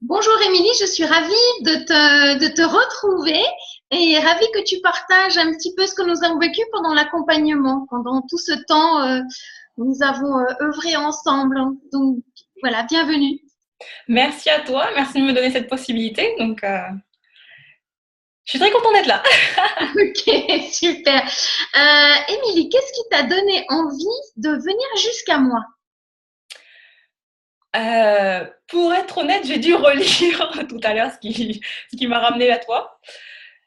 Bonjour Émilie, je suis ravie de te retrouver et ravie que tu partages un petit peu ce que nous avons vécu pendant l'accompagnement, pendant tout ce temps où nous avons œuvré ensemble. Donc voilà, bienvenue. Merci à toi, merci de me donner cette possibilité. Je suis très contente d'être là. Ok, super. Émilie, qu'est-ce qui t'a donné envie de venir jusqu'à moi? Pour être honnête, j'ai dû relire tout à l'heure ce qui m'a ramené à toi.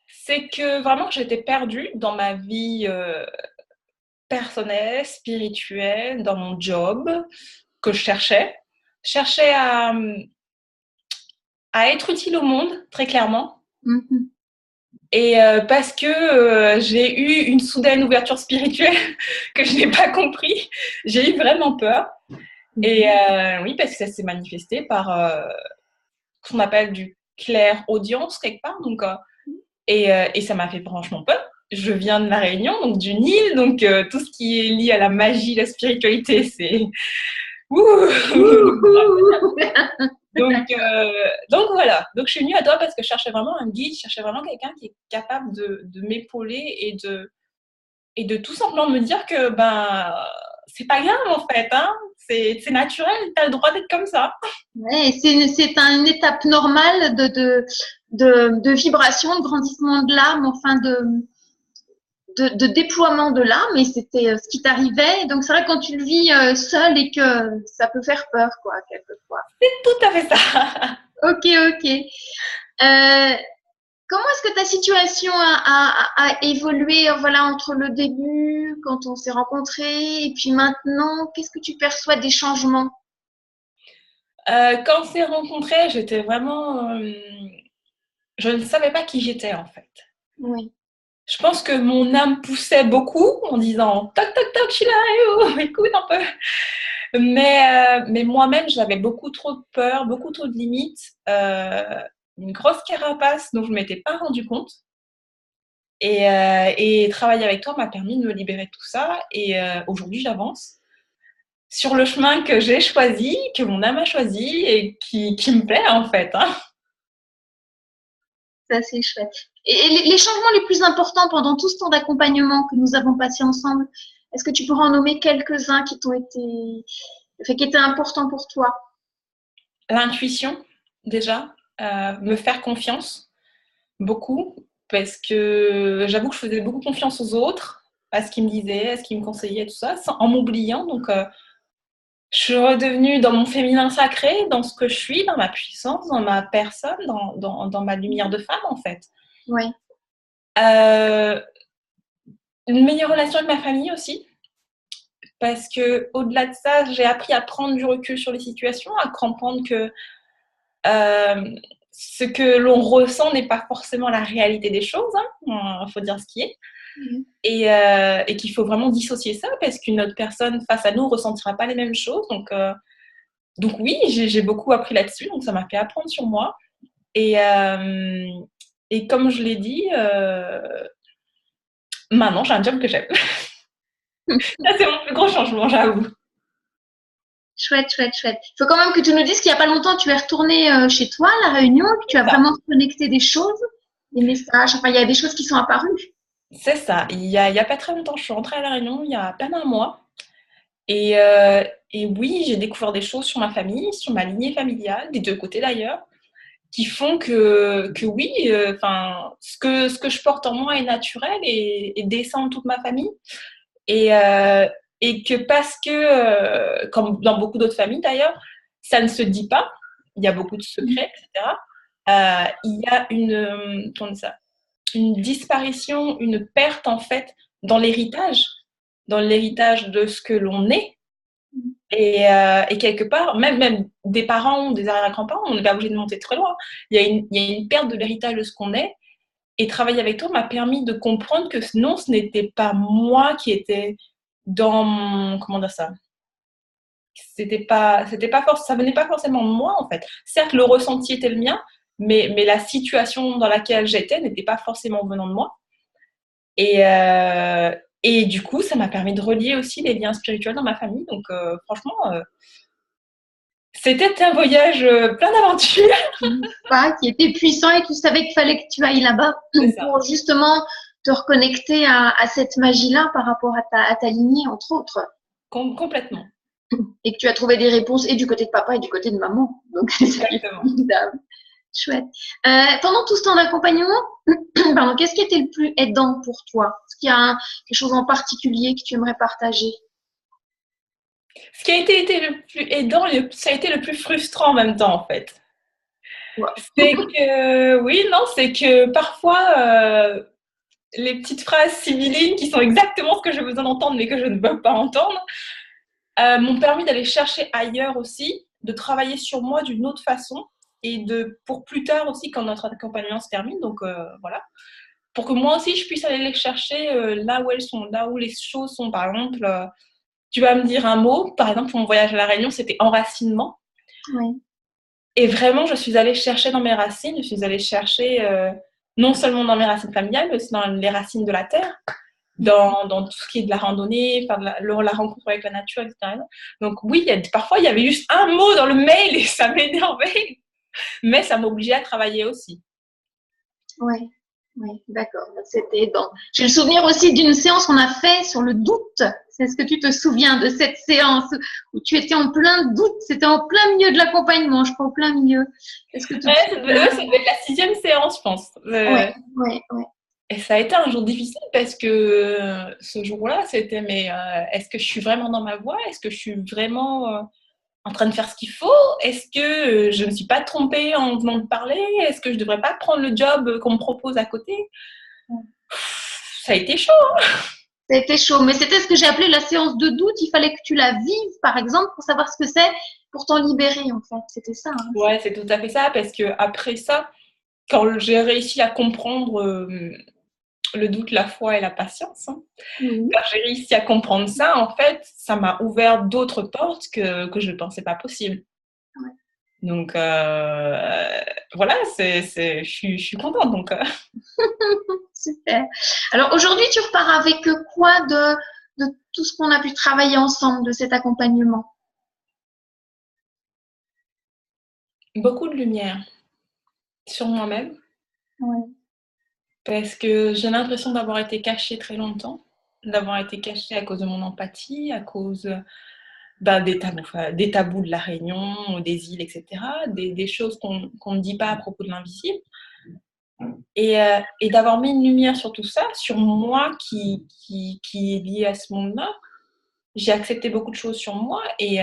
C'est que vraiment, j'étais perdue dans ma vie personnelle, spirituelle, dans mon job que je cherchais. Je cherchais à être utile au monde, très clairement. Mhm. Et parce que j'ai eu une soudaine ouverture spirituelle que je n'ai pas compris, j'ai eu vraiment peur. Et oui, parce que ça s'est manifesté par ce qu'on appelle du clair audience quelque part. Et ça m'a fait franchement peur. Je viens de La Réunion, donc d'une île, donc tout ce qui est lié à la magie, la spiritualité, c'est ouh. Ouh. Donc voilà. Donc je suis venue à toi parce que je cherchais vraiment un guide, je cherchais vraiment quelqu'un qui est capable de m'épauler et de tout simplement me dire que ben c'est pas grave en fait, hein. C'est naturel, t'as le droit d'être comme ça. Ouais, une étape normale de vibration, de grandissement de l'âme, enfin de déploiement de l'âme, et c'était ce qui t'arrivait. Donc c'est vrai quand tu le vis seul et que ça peut faire peur, quoi, quelquefois. C'est tout à fait ça. Ok, ok. Comment est-ce que ta situation a évolué, voilà, entre le début, quand on s'est rencontrés, et puis maintenant, qu'est-ce que tu perçois des changements? Quand on s'est rencontrés, j'étais vraiment. Je ne savais pas qui j'étais en fait. Oui. Je pense que mon âme poussait beaucoup en disant toc toc toc, je suis là, écoute un peu. Mais moi-même, j'avais beaucoup trop de peur, beaucoup trop de limites, une grosse carapace dont je ne m'étais pas rendu compte. Et travailler avec toi m'a permis de me libérer de tout ça. Et aujourd'hui, j'avance sur le chemin que j'ai choisi, que mon âme a choisi et qui me plaît en fait, hein. C'est assez chouette. Et les changements les plus importants pendant tout ce temps d'accompagnement que nous avons passé ensemble, est-ce que tu pourrais en nommer quelques-uns qui t'ont été, enfin, qui étaient importants pour toi? L'intuition, déjà, me faire confiance, beaucoup, parce que j'avoue que je faisais beaucoup confiance aux autres, à ce qu'ils me disaient, à ce qu'ils me conseillaient, tout ça, en m'oubliant. Je suis redevenue dans mon féminin sacré, dans ce que je suis, dans ma puissance, dans ma personne, dans ma lumière de femme, en fait. Oui. Euh, une meilleure relation avec ma famille aussi, parce que au-delà de ça, j'ai appris à prendre du recul sur les situations, à comprendre que ce que l'on ressent n'est pas forcément la réalité des choses, hein. Il faut dire ce qui est. Mhm. Et qu'il faut vraiment dissocier ça parce qu'une autre personne face à nous ne ressentira pas les mêmes choses. Donc oui, j'ai beaucoup appris là-dessus, donc ça m'a fait apprendre sur moi. Et, euh, et comme je l'ai dit, maintenant j'ai un job que j'aime. Ça, c'est mon plus gros changement, j'avoue. Chouette, chouette, chouette. Il faut quand même que tu nous dises qu'il n'y a pas longtemps, tu es retourné chez toi, à La Réunion, et que tu C'est as ça. vraiment connecté des choses, des messages, enfin, il y a des choses qui sont apparues. C'est ça. Il y a pas très longtemps, je suis rentrée à La Réunion, il y a à peine un mois. Et, et oui, j'ai découvert des choses sur ma famille, sur ma lignée familiale, des deux côtés d'ailleurs, qui font que oui, ce que je porte en moi est naturel et descend de toute ma famille. Et, et que parce que, comme dans beaucoup d'autres familles d'ailleurs, ça ne se dit pas, il y a beaucoup de secrets, etc. Il y a comment on dit ça, une disparition, une perte en fait dans l'héritage de ce que l'on est. Et quelque part, même des parents ou des arrière-grands-parents, on n'est pas obligé de monter très loin. Il y a une perte de l'héritage de ce qu'on est. Et travailler avec toi m'a permis de comprendre que non, ce n'était pas moi qui étais dans mon, comment dire ça, c'était pas ça venait pas forcément de moi en fait. Certes, le ressenti était le mien, mais la situation dans laquelle j'étais n'était pas forcément venant de moi. Et, euh, et du coup, ça m'a permis de relier aussi les liens spirituels dans ma famille. Franchement, C'était un voyage plein d'aventures. Pas, qui était puissant et tu savais qu'il fallait que tu ailles là-bas C'est ça, pour justement te reconnecter à cette magie-là par rapport à ta lignée, entre autres. complètement. Et que tu as trouvé des réponses et du côté de papa et du côté de maman. Donc, c'est Exactement. formidable. Chouette. Pendant tout ce temps d'accompagnement, pardon, qu'est-ce qui était le plus aidant pour toi? Est-ce qu'il y a quelque chose en particulier que tu aimerais partager? Ce qui a été le plus aidant, ça a été le plus frustrant en même temps, en fait. Ouais. C'est que, oui, non, c'est que parfois, les petites phrases sibyllines qui sont exactement ce que j'ai besoin d'entendre, mais que je ne veux pas entendre, m'ont permis d'aller chercher ailleurs aussi, de travailler sur moi d'une autre façon et pour plus tard aussi, quand notre accompagnement se termine, donc voilà, pour que moi aussi je puisse aller les chercher là où elles sont, là où les choses sont. Par exemple, tu vas me dire un mot, par exemple, pour mon voyage à La Réunion, c'était enracinement. Oui. Et vraiment, je suis allée chercher dans mes racines, je suis allée chercher non seulement dans mes racines familiales, mais aussi dans les racines de la terre, dans tout ce qui est de la randonnée, enfin la rencontre avec la nature, etc. Donc oui, parfois, il y avait juste un mot dans le mail et ça m'énervait, mais ça m'obligeait à travailler aussi. Oui, oui, d'accord. C'était dans. J'ai le souvenir aussi d'une séance qu'on a fait sur le doute. C'est ce que tu te souviens de cette séance où tu étais en plein doute. C'était en plein milieu de l'accompagnement, je crois, au plein milieu. Est-ce que tu te Ouais, ça souviens? devait être la 6e séance, je pense. Oui, oui, oui. Et ça a été un jour difficile parce que ce jour-là, c'était mais est-ce que je suis vraiment dans ma voie? Est-ce que je suis vraiment en train de faire ce qu'il faut? Est-ce que je ne me suis pas trompée en venant de parler? Est-ce que je ne devrais pas prendre le job qu'on me propose à côté? Ça a été chaud. C'était chaud, mais c'était ce que j'ai appelé la séance de doute. Il fallait que tu la vives, par exemple, pour savoir ce que c'est, pour t'en libérer, en fait. C'était ça. Hein. Ouais, c'est tout à fait ça, parce que après ça, quand j'ai réussi à comprendre le doute, la foi et la patience, hein, Oui. quand j'ai réussi à comprendre ça, en fait, ça m'a ouvert d'autres portes que je ne pensais pas possible. Ouais. Donc, voilà, je suis contente. Donc, Super. Alors aujourd'hui, tu repars avec quoi de tout ce qu'on a pu travailler ensemble de cet accompagnement? beaucoup de lumière sur moi-même, Ouais. parce que j'ai l'impression d'avoir été cachée très longtemps, d'avoir été cachée à cause de mon empathie, à cause des tabous de la Réunion, des îles, etc., des choses qu'on ne dit pas à propos de l'invisible. Et d'avoir mis une lumière sur tout ça, sur moi qui est liée à ce monde-là, j'ai accepté beaucoup de choses sur moi et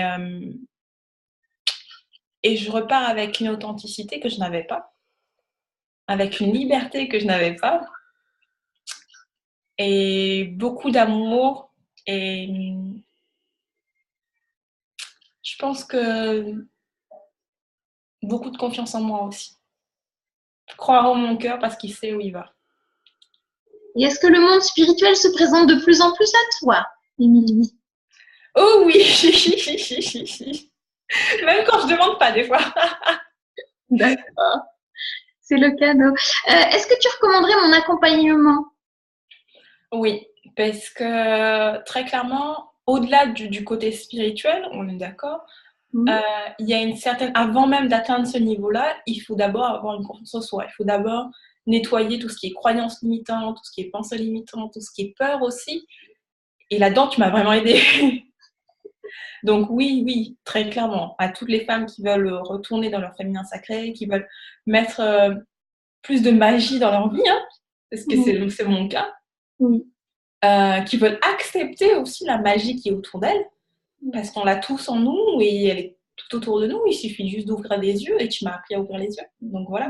je repars avec une authenticité que je n'avais pas, avec une liberté que je n'avais pas, et beaucoup d'amour. Et je pense que beaucoup de confiance en moi aussi. Croire en mon cœur parce qu'il sait où il va. Et est-ce que le monde spirituel se présente de plus en plus à toi, Émilie? Oh oui. Même quand je demande pas des fois. D'accord. C'est le cadeau. Est-ce que tu recommanderais mon accompagnement? Oui, parce que très clairement, au-delà du côté spirituel, on est d'accord, Mmh. il y a une certaine. Avant même d'atteindre ce niveau-là, il faut d'abord avoir une confiance en soi. Il faut d'abord nettoyer tout ce qui est croyances limitantes, tout ce qui est pensées limitantes, tout ce qui est peur aussi. Et là-dedans, tu m'as vraiment aidée. Donc oui, oui, très clairement, à toutes les femmes qui veulent retourner dans leur féminin sacré, qui veulent mettre plus de magie dans leur vie, hein, parce que Mmh. c'est mon cas, Oui. qui veulent accepter aussi la magie qui est autour d'elles, parce qu'on l'a tous en nous et elle est tout autour de nous. Il suffit juste d'ouvrir les yeux et tu m'as appris à ouvrir les yeux. Donc voilà.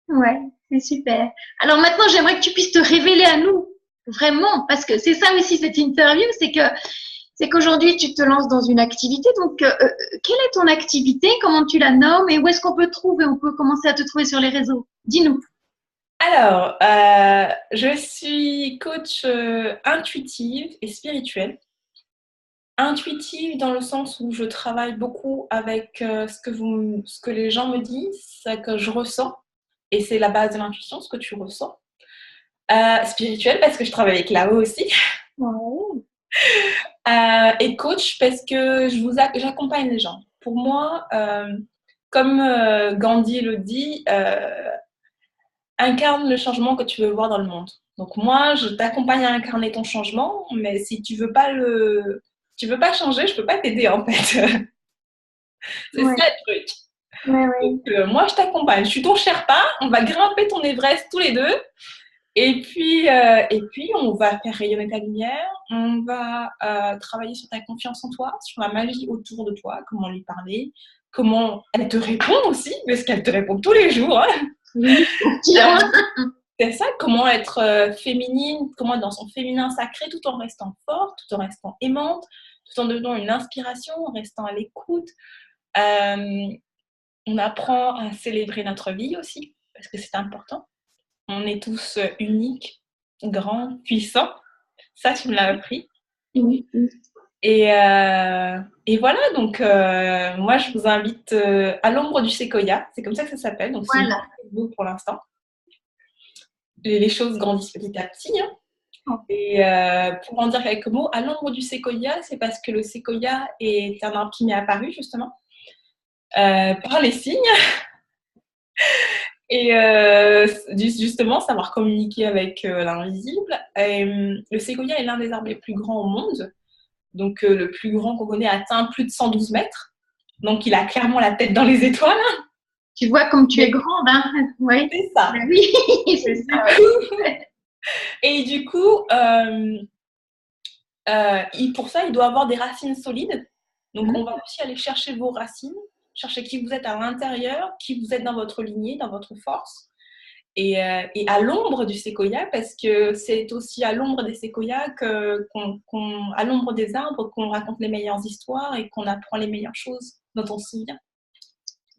Ouais, c'est super. Alors maintenant, j'aimerais que tu puisses te révéler à nous, vraiment, parce que c'est ça aussi cette interview, c'est qu'aujourd'hui tu te lances dans une activité. Donc, quelle est ton activité? Comment tu la nommes et où est-ce qu'on peut te trouver? On peut commencer à te trouver sur les réseaux. Dis-nous. Alors, je suis coach intuitive et spirituelle. Intuitive dans le sens où je travaille beaucoup avec ce que les gens me disent, ce que je ressens. Et c'est la base de l'intuition, ce que tu ressens. Spirituelle parce que je travaille avec Lao aussi. Ouais. Et coach parce que j'accompagne les gens. pour moi, comme Gandhi le dit, incarne le changement que tu veux voir dans le monde. Donc moi, je t'accompagne à incarner ton changement, mais si tu veux pas changer, je peux pas t'aider en fait. C'est Ouais, ça le truc. ouais, ouais. Donc moi, je t'accompagne. Je suis ton Sherpa. On va grimper ton Everest tous les deux. Et puis, on va faire rayonner ta lumière. On va travailler sur ta confiance en toi, sur la magie autour de toi, comment lui parler, comment elle te répond aussi, parce qu'elle te répond tous les jours. Hein. Oui, C'est ça, comment être féminine, comment être dans son féminin sacré tout en restant forte, tout en restant aimante, tout en devenant une inspiration, en restant à l'écoute. On apprend à célébrer notre vie aussi, parce que c'est important. On est tous uniques, grands, puissants. Ça, tu me l'as appris. oui, oui. Et voilà, donc moi, je vous invite à l'ombre du séquoia. C'est comme ça que ça s'appelle. Donc, c'est une Voilà. page Facebook pour l'instant. Les choses grandissent petit à petit. Hein. Et pour en dire quelques mots, à l'ombre du séquoia, c'est parce que le séquoia est un arbre qui m'est apparu justement par les signes. Et justement, savoir communiquer avec l'invisible. Et, le séquoia est l'un des arbres les plus grands au monde. Donc, le plus grand qu'on connaît atteint plus de 112 mètres. Donc, il a clairement la tête dans les étoiles. Tu vois comme tu es grande, hein? Oui. C'est ça. Ben oui, c'est ça. Et du coup, pour ça, il doit avoir des racines solides. Donc, on va aussi aller chercher vos racines, chercher qui vous êtes à l'intérieur, qui vous êtes dans votre lignée, dans votre force. Et à l'ombre du séquoia, parce que c'est aussi à l'ombre des séquoias, à l'ombre des arbres, qu'on raconte les meilleures histoires et qu'on apprend les meilleures choses dont on se souvient.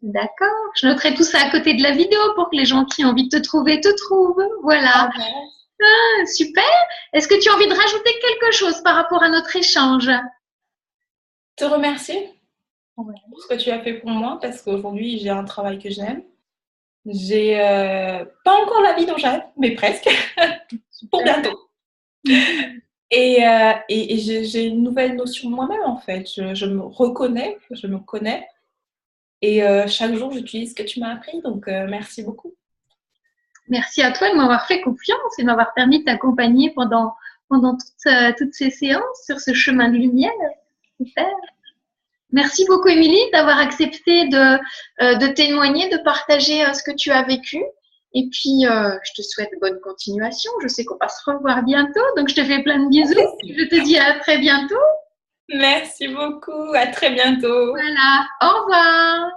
D'accord. Je noterai tout ça à côté de la vidéo pour que les gens qui ont envie de te trouver te trouvent. Voilà. Ah, super. Est-ce que tu as envie de rajouter quelque chose par rapport à notre échange? Te remercier pour ce que tu as fait pour moi, parce qu'aujourd'hui, j'ai un travail que j'aime. J'ai pas encore la vie dont j'aime, mais presque, pour bientôt. Et j'ai une nouvelle notion de moi-même, en fait. Je me reconnais, je me connais. Et chaque jour, j'utilise ce que tu m'as appris. Donc, merci beaucoup. Merci à toi de m'avoir fait confiance et de m'avoir permis de t'accompagner pendant toutes ces séances sur ce chemin de lumière. Super. Merci beaucoup, Émilie, d'avoir accepté de témoigner, de partager ce que tu as vécu. Et puis, je te souhaite bonne continuation. Je sais qu'on va se revoir bientôt, donc je te fais plein de bisous. Je te dis à très bientôt. Merci beaucoup. À très bientôt. Voilà. Au revoir.